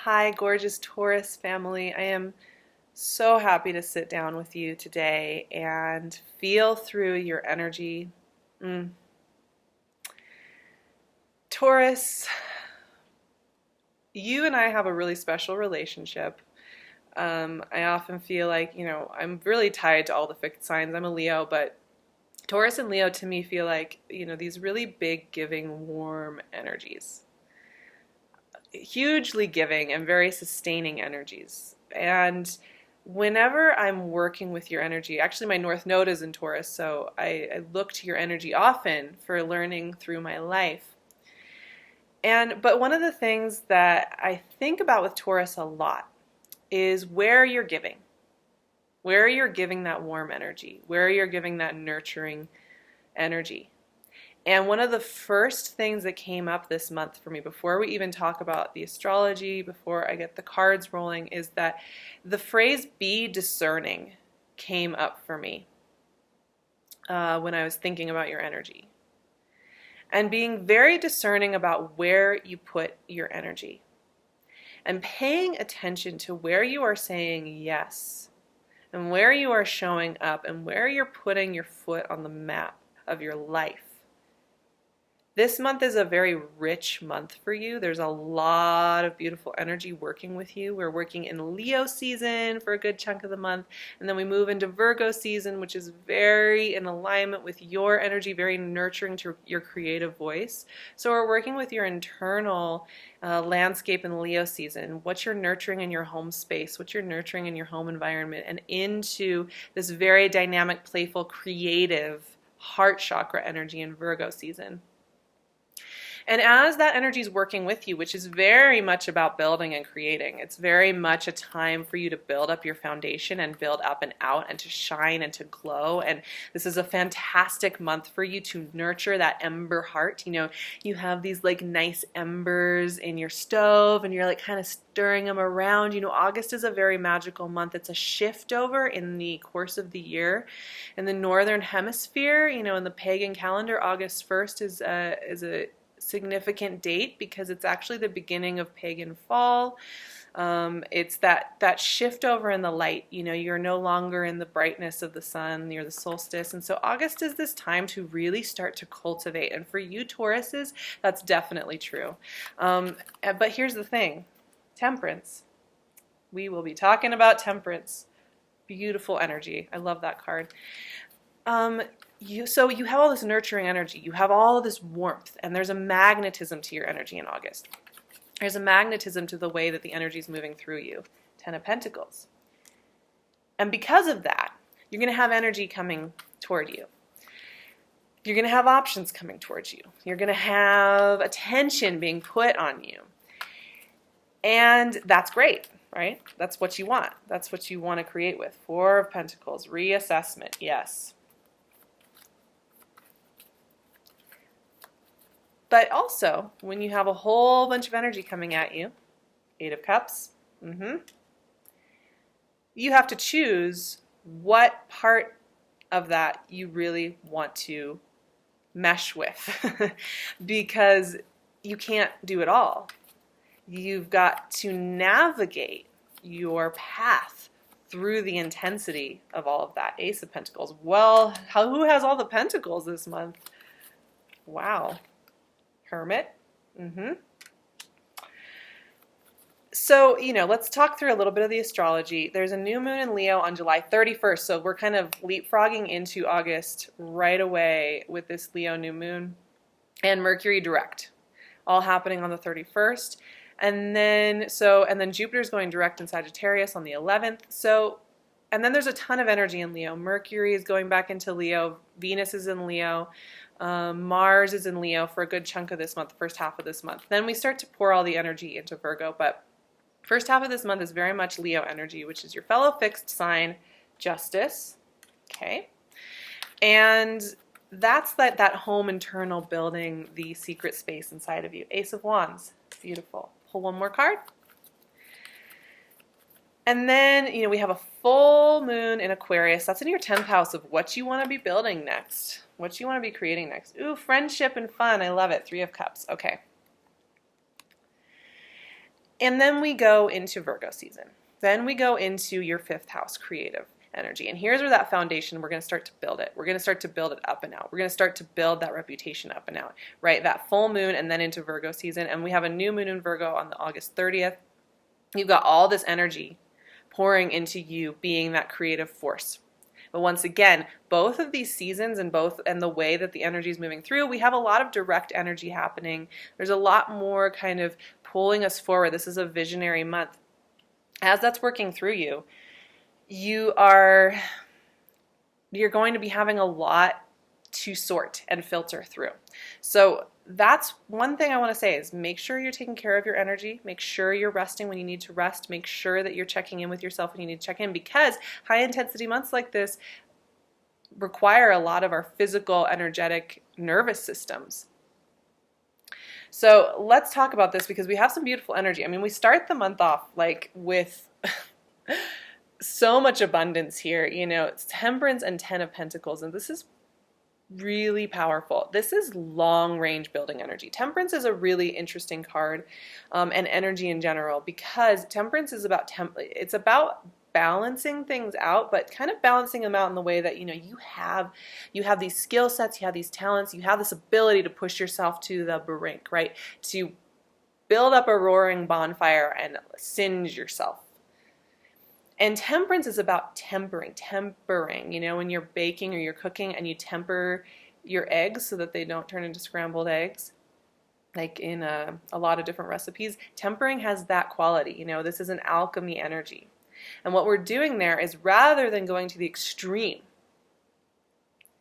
Hi, gorgeous Taurus family. I am so happy to sit down with you today and feel through your energy. Taurus, you and I have a really special relationship. I often feel like, I'm really tied to all the fixed signs. I'm a Leo, but Taurus and Leo to me feel like, these really big, giving, warm energies. Hugely giving and very sustaining energies. And whenever I'm working with your energy, actually my North Node is in Taurus, so I look to your energy often for learning through my life. But one of the things that I think about with Taurus a lot is where you're giving. Where you're giving that warm energy, where you're giving that nurturing energy. And one of the first things that came up this month for me, before we even talk about the astrology, before I get the cards rolling, is that the phrase be discerning came up for me when I was thinking about your energy. And being very discerning about where you put your energy. And paying attention to where you are saying yes, and where you are showing up, and where you're putting your foot on the map of your life. This month is a very rich month for you. There's a lot of beautiful energy working with you. We're working in Leo season for a good chunk of the month, and then we move into Virgo season, which is very in alignment with your energy, very nurturing to your creative voice. So we're working with your internal landscape in Leo season, what you're nurturing in your home space, what you're nurturing in your home environment, and into this very dynamic, playful, creative heart chakra energy in Virgo season. And as that energy is working with you, which is very much about building and creating, it's very much a time for you to build up your foundation and build up and out and to shine and to glow. And this is a fantastic month for you to nurture that ember heart. You have these like nice embers in your stove and you're like kind of stirring them around. August is a very magical month. It's a shift over in the course of the year. In the northern hemisphere, in the pagan calendar, August 1st is a significant date because it's actually the beginning of pagan fall. It's that shift over in the light. You're no longer in the brightness of the sun, you're the solstice. And so August is this time to really start to cultivate. And for you Tauruses, that's definitely true. But here's the thing, temperance. We will be talking about temperance. Beautiful energy. I love that card. So you have all this nurturing energy, you have all of this warmth, and there's a magnetism to your energy in August. There's a magnetism to the way that the energy is moving through you. 10 of Pentacles. And because of that, you're going to have energy coming toward you. You're going to have options coming towards you. You're going to have attention being put on you. And that's great, right? That's what you want. That's what you want to create with. 4 of Pentacles, reassessment, yes. But also, when you have a whole bunch of energy coming at you, 8 of Cups, you have to choose what part of that you really want to mesh with because you can't do it all. You've got to navigate your path through the intensity of all of that. Ace of Pentacles. Well, who has all the pentacles this month? Wow. Hermit. So, let's talk through a little bit of the astrology. There's a new moon in Leo on July 31st, so we're kind of leapfrogging into August right away with this Leo new moon and Mercury direct, all happening on the 31st. And then Jupiter's going direct in Sagittarius on the 11th. And then there's a ton of energy in Leo. Mercury is going back into Leo. Venus is in Leo. Mars is in Leo for a good chunk of this month, the first half of this month. Then we start to pour all the energy into Virgo, but first half of this month is very much Leo energy, which is your fellow fixed sign, Justice. Okay. And that's that home internal building, the secret space inside of you. Ace of Wands. Beautiful. Pull one more card. And then, we have a full moon in Aquarius. That's in your 10th house of what you want to be building next. What you want to be creating next. Ooh, friendship and fun. I love it. 3 of Cups. Okay. And then we go into Virgo season. Then we go into your 5th house, creative energy. And here's where that foundation, we're going to start to build it. We're going to start to build it up and out. We're going to start to build that reputation up and out, right? That full moon and then into Virgo season. And we have a new moon in Virgo on the August 30th. You've got all this energy pouring into you being that creative force. But once again, both of these seasons and the way that the energy is moving through, we have a lot of direct energy happening. There's a lot more kind of pulling us forward. This is a visionary month. As that's working through you, you're going to be having a lot to sort and filter through. So that's one thing I want to say is make sure you're taking care of your energy. Make sure you're resting when you need to rest. Make sure that you're checking in with yourself when you need to check in, because high intensity months like this require a lot of our physical, energetic, nervous systems. So let's talk about this because we have some beautiful energy. I mean, we start the month off like with so much abundance here. You know, it's Temperance and 10 of Pentacles, and this is really powerful. This is long range building energy. Temperance is a really interesting card, and energy in general, because Temperance is about it's about balancing things out, but kind of balancing them out in the way that, you know, you have these skill sets, you have these talents, you have this ability to push yourself to the brink, right? To build up a roaring bonfire and singe yourself. And Temperance is about tempering, you know, when you're baking or you're cooking and you temper your eggs so that they don't turn into scrambled eggs, like in a lot of different recipes. Tempering has that quality, you know, this is an alchemy energy. And what we're doing there is, rather than going to the extreme,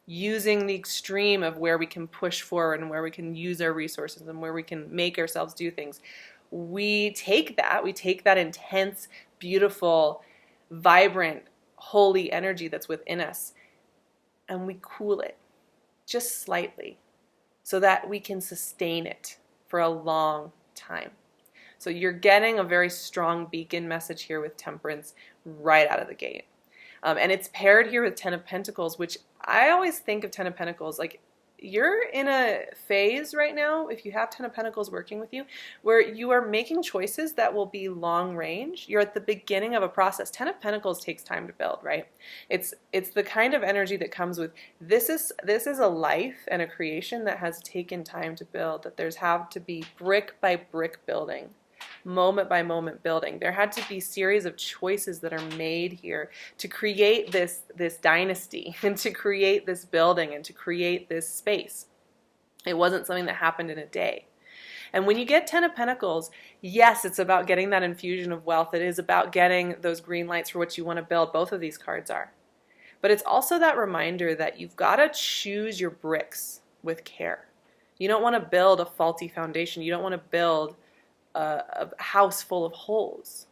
using the extreme of where we can push forward and where we can use our resources and where we can make ourselves do things, we take that intense, beautiful, vibrant, holy energy that's within us, and we cool it just slightly so that we can sustain it for a long time. So you're getting a very strong beacon message here with Temperance right out of the gate. And it's paired here with 10 of Pentacles, which I always think of 10 of Pentacles like you're in a phase right now, if you have 10 of Pentacles working with you, where you are making choices that will be long range. You're at the beginning of a process. 10 of Pentacles takes time to build, right? It's the kind of energy that comes with this is a life and a creation that has taken time to build, that there's have to be brick by brick building, moment by moment building. There had to be series of choices that are made here to create this dynasty and to create this building and to create this space. It wasn't something that happened in a day. And when you get 10 of Pentacles, yes, it's about getting that infusion of wealth. It is about getting those green lights for what you want to build. Both of these cards are. But it's also that reminder that you've got to choose your bricks with care. You don't want to build a faulty foundation. You don't want to build a house full of holes,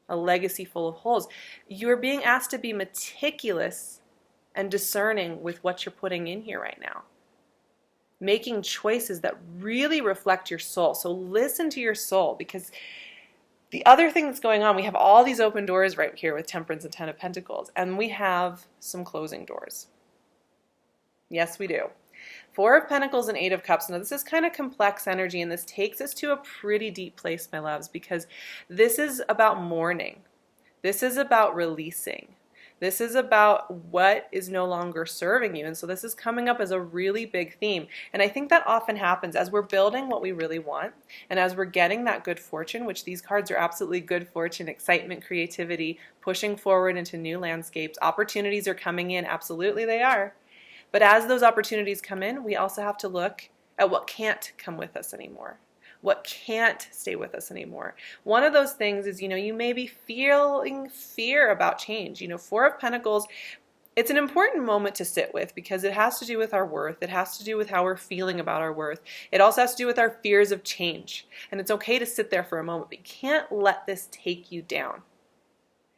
a legacy full of holes. You're being asked to be meticulous and discerning with what you're putting in here right now, making choices that really reflect your soul. So listen to your soul, because the other thing that's going on, we have all these open doors right here with Temperance and 10 of Pentacles, and we have some closing doors. Yes, we do. 4 of Pentacles and 8 of Cups. Now, this is kind of complex energy, and this takes us to a pretty deep place, my loves, because this is about mourning. This is about releasing. This is about what is no longer serving you. And so this is coming up as a really big theme. And I think that often happens as we're building what we really want, and as we're getting that good fortune, which these cards are absolutely good fortune, excitement, creativity, pushing forward into new landscapes. Opportunities are coming in. Absolutely, they are. But as those opportunities come in, we also have to look at what can't come with us anymore, what can't stay with us anymore. One of those things is, you may be feeling fear about change. 4 of Pentacles, it's an important moment to sit with because it has to do with our worth. It has to do with how we're feeling about our worth. It also has to do with our fears of change. And it's okay to sit there for a moment, but you can't let this take you down.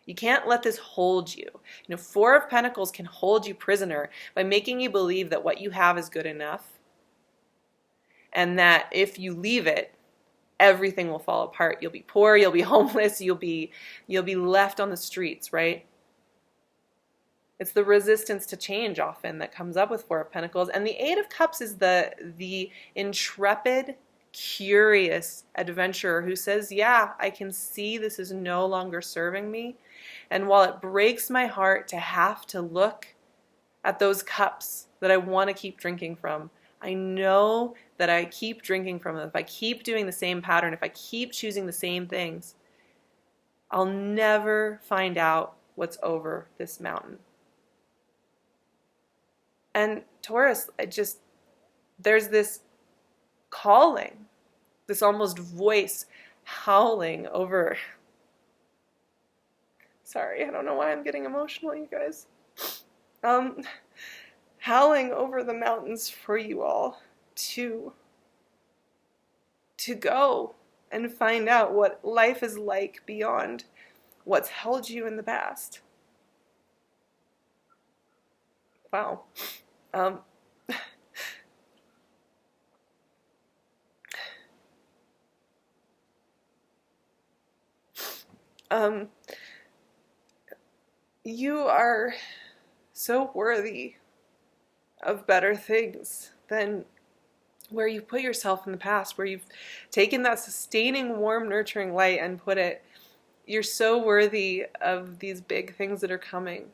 You can't let this hold you. 4 of Pentacles can hold you prisoner by making you believe that what you have is good enough, and that if you leave it, everything will fall apart. You'll be poor, you'll be homeless, you'll be left on the streets, right? It's the resistance to change often that comes up with 4 of Pentacles. And the 8 of Cups is the intrepid, curious adventurer who says, yeah, I can see this is no longer serving me. And while it breaks my heart to have to look at those cups that I want to keep drinking from, I know that I keep drinking from them. If I keep doing the same pattern, if I keep choosing the same things, I'll never find out what's over this mountain. And Taurus, there's this calling, this almost voice howling over. Sorry, I don't know why I'm getting emotional, you guys. Howling over the mountains for you all to go and find out what life is like beyond what's held you in the past. Wow. You are so worthy of better things than where you've put yourself in the past, where you've taken that sustaining, warm, nurturing light and put it. You're so worthy of these big things that are coming.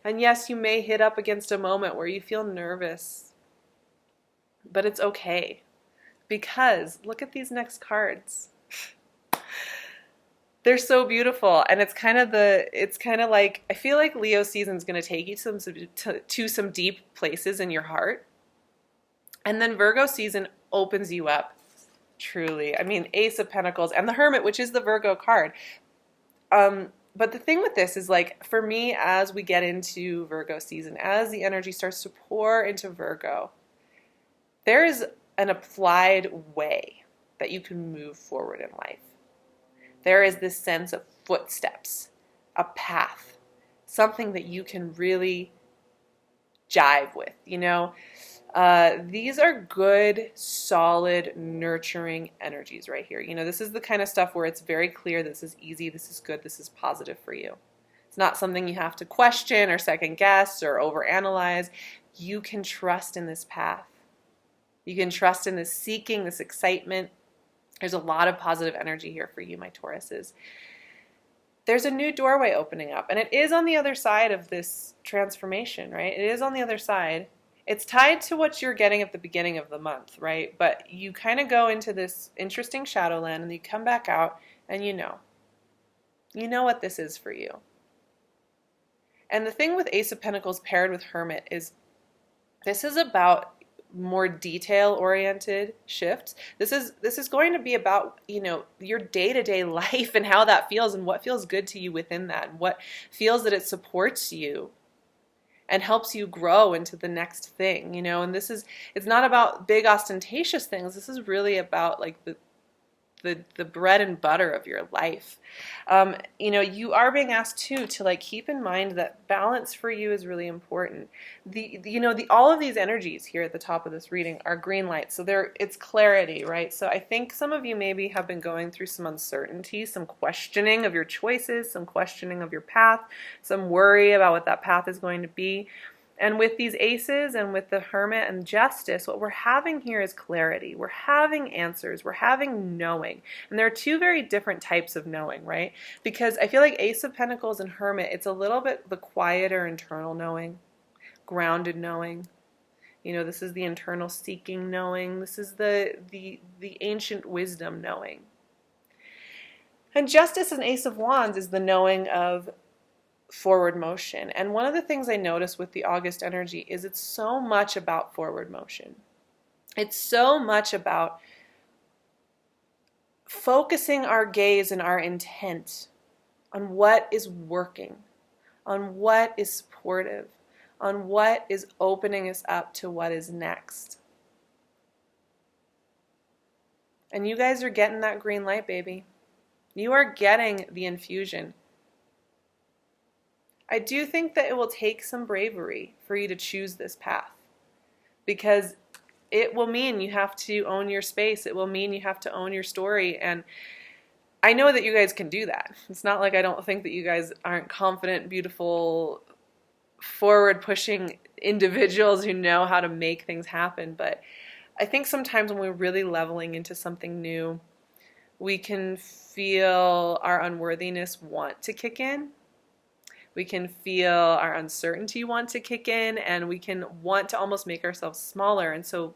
And yes, you may hit up against a moment where you feel nervous, but it's okay, because look at these next cards. They're so beautiful, and it's kind of like, I feel like Leo season's going to take you to some deep places in your heart, and then Virgo season opens you up, truly. I mean, Ace of Pentacles and the Hermit, which is the Virgo card. But the thing with this is, like, for me, as we get into Virgo season, as the energy starts to pour into Virgo, there is an applied way that you can move forward in life. There is this sense of footsteps, a path, something that you can really jive with, you know? These are good, solid, nurturing energies right here. You know, this is the kind of stuff where it's very clear this is easy, this is good, this is positive for you. It's not something you have to question or second guess or overanalyze. You can trust in this path. You can trust in this seeking, this excitement. There's a lot of positive energy here for you, my Tauruses. There's a new doorway opening up, and it is on the other side of this transformation, right? It is on the other side. It's tied to what you're getting at the beginning of the month, right? But you kind of go into this interesting shadowland, and you come back out, and you know what this is for you. And the thing with Ace of Pentacles paired with Hermit is this is about more detail-oriented shifts. This is going to be about, you know, your day-to-day life and how that feels and what feels good to you within that, and what feels that it supports you and helps you grow into the next thing, you know. And it's not about big ostentatious things. This is really about like the bread and butter of your life. You know, you are being asked too to like keep in mind that balance for you is really important. All of these energies here at the top of this reading are green lights, so it's clarity, right? So I think some of you maybe have been going through some uncertainty, some questioning of your choices, some questioning of your path, some worry about what that path is going to be. And with these aces and with the Hermit and Justice, what we're having here is clarity. We're having answers. We're having knowing. And there are two very different types of knowing, right? Because I feel like Ace of Pentacles and Hermit, it's a little bit the quieter internal knowing, grounded knowing. You know, this is the internal seeking knowing. This is the ancient wisdom knowing. And Justice and Ace of Wands is the knowing of forward motion. And one of the things I notice with the August energy is it's so much about forward motion. It's so much about focusing our gaze and our intent on what is working, on what is supportive, on what is opening us up to what is next. And you guys are getting that green light, baby. You are getting the infusion. I do think that it will take some bravery for you to choose this path, because it will mean you have to own your space. It will mean you have to own your story. And I know that you guys can do that. It's not like I don't think that you guys aren't confident, beautiful, forward-pushing individuals who know how to make things happen. But I think sometimes when we're really leveling into something new, we can feel our unworthiness want to kick in. We can feel our uncertainty want to kick in, and we can want to almost make ourselves smaller. And so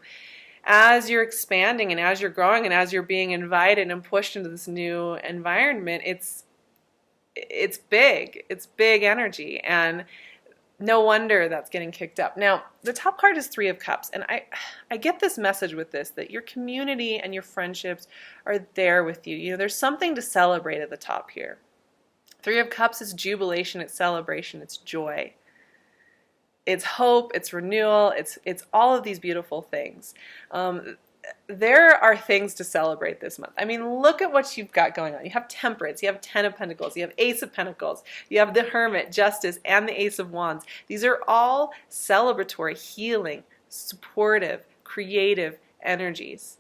as you're expanding and as you're growing and as you're being invited and pushed into this new environment, it's big. It's big energy, and no wonder that's getting kicked up. Now, the top card is Three of Cups, and I get this message with this, that your community and your friendships are there with you. You know, there's something to celebrate at the top here. Three of Cups is jubilation, it's celebration, it's joy. It's hope, it's renewal, it's all of these beautiful things. There are things to celebrate this month. I mean, look at what you've got going on. You have Temperance, you have Ten of Pentacles, you have Ace of Pentacles, you have the Hermit, Justice, and the Ace of Wands. These are all celebratory, healing, supportive, creative energies.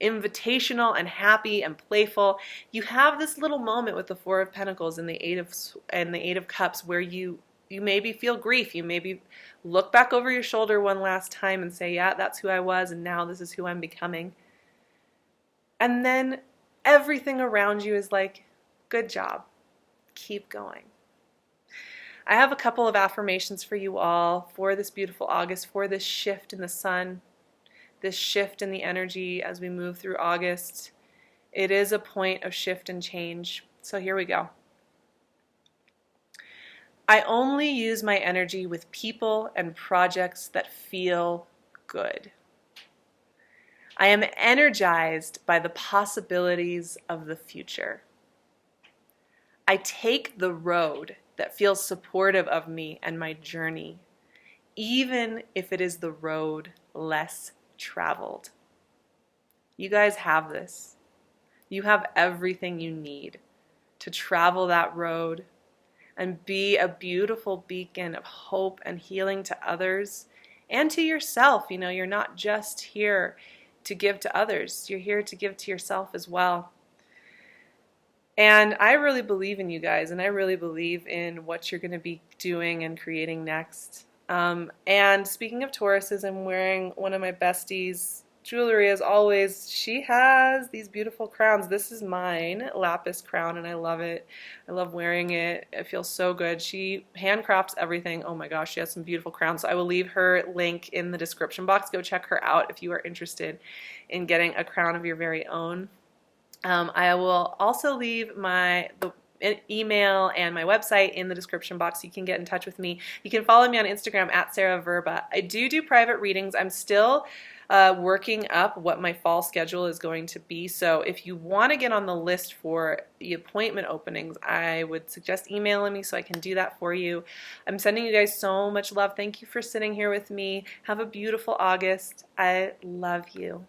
Invitational and happy and playful. You have this little moment with the Four of Pentacles and the Eight of Cups where you maybe feel grief. You maybe look back over your shoulder one last time and say, yeah, that's who I was, and now this is who I'm becoming. And then everything around you is like, good job. Keep going. I have a couple of affirmations for you all for this beautiful August, for this shift in the sun, this shift in the energy as we move through August. It is a point of shift and change. So here we go. I only use my energy with people and projects that feel good. I am energized by the possibilities of the future. I take the road that feels supportive of me and my journey, even if it is the road less traveled. You guys have this. You have everything you need to travel that road and be a beautiful beacon of hope and healing to others and to yourself. You know, you're not just here to give to others. You're here to give to yourself as well. And I really believe in you guys, and I really believe in what you're going to be doing and creating next. And speaking of Tauruses, I'm wearing one of my besties' jewelry as always. She has these beautiful crowns. This is mine, lapis crown, and I love it. I love wearing it. It feels so good. She handcrafts everything. Oh my gosh, she has some beautiful crowns. So I will leave her link in the description box. Go check her out if you are interested in getting a crown of your very own. I will also leave the email and my website in the description box so you can get in touch with me. You can follow me on Instagram at SarahVerba. I do private readings. I'm still working up what my fall schedule is going to be. So if you want to get on the list for the appointment openings, I would suggest emailing me so I can do that for you. I'm sending you guys so much love. Thank you for sitting here with me. Have a beautiful August. I love you.